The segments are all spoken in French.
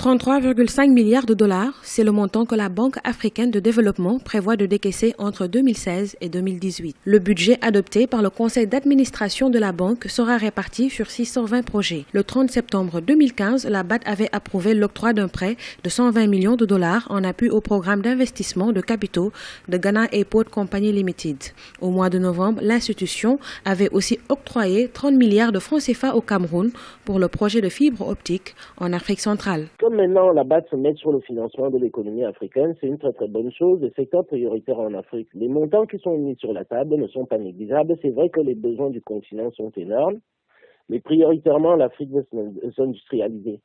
33,5 milliards de dollars, c'est le montant que la Banque africaine de développement prévoit de décaisser entre 2016 et 2018. Le budget adopté par le conseil d'administration de la banque sera réparti sur 620 projets. Le 30 septembre 2015, la BAD avait approuvé l'octroi d'un prêt de 120 millions de dollars en appui au programme d'investissement de capitaux de Ghana Airport Company Limited. Au mois de novembre, l'institution avait aussi octroyé 30 milliards de francs CFA au Cameroun pour le projet de fibre optique en Afrique centrale. Comme maintenant la BAD se met sur le financement de l'économie africaine, c'est une très très bonne chose. Les secteurs prioritaires en Afrique, les montants qui sont mis sur la table ne sont pas négligeables. C'est vrai que les besoins du continent sont énormes, mais prioritairement l'Afrique veut s'industrialiser.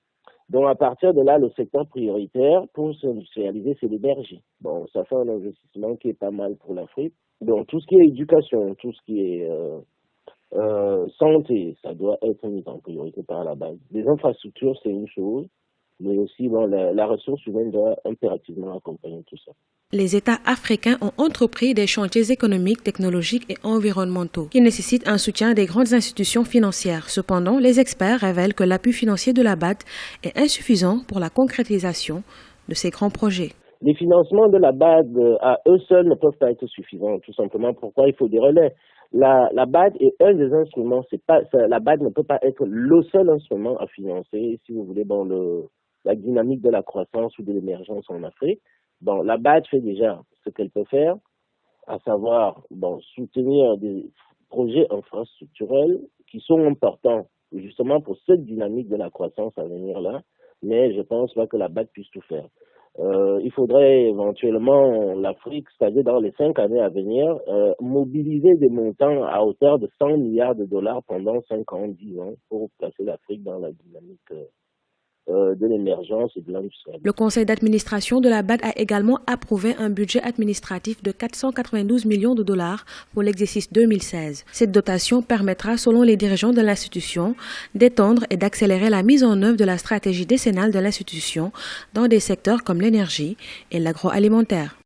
Donc à partir de là, le secteur prioritaire pour s'industrialiser, c'est l'énergie. Bon, ça fait un investissement qui est pas mal pour l'Afrique. Donc tout ce qui est éducation, tout ce qui est santé, ça doit être mis en priorité par la base. Les infrastructures, c'est une chose, mais aussi la ressource humaine doit impérativement accompagner tout ça. Les États africains ont entrepris des chantiers économiques, technologiques et environnementaux qui nécessitent un soutien des grandes institutions financières. Cependant, les experts révèlent que l'appui financier de la BAD est insuffisant pour la concrétisation de ces grands projets. Les financements de la BAD à eux seuls ne peuvent pas être suffisants, tout simplement. Pourquoi il faut des relais? La BAD est un des instruments. La BAD ne peut pas être le seul instrument à financer, si vous voulez, la dynamique de la croissance ou de l'émergence en Afrique. Bon, la BAD fait déjà ce qu'elle peut faire, à savoir soutenir des projets infrastructurels qui sont importants justement pour cette dynamique de la croissance à venir là. Mais je pense pas que la BAD puisse tout faire. Il faudrait éventuellement l'Afrique, c'est-à-dire dans les 5 années à venir, mobiliser des montants à hauteur de 100 milliards de dollars pendant 5 ans, 10 ans pour placer l'Afrique dans la dynamique de l'émergence et de l'industrie. Le conseil d'administration de la BAD a également approuvé un budget administratif de 492 millions de dollars pour l'exercice 2016. Cette dotation permettra, selon les dirigeants de l'institution, d'étendre et d'accélérer la mise en œuvre de la stratégie décennale de l'institution dans des secteurs comme l'énergie et l'agroalimentaire.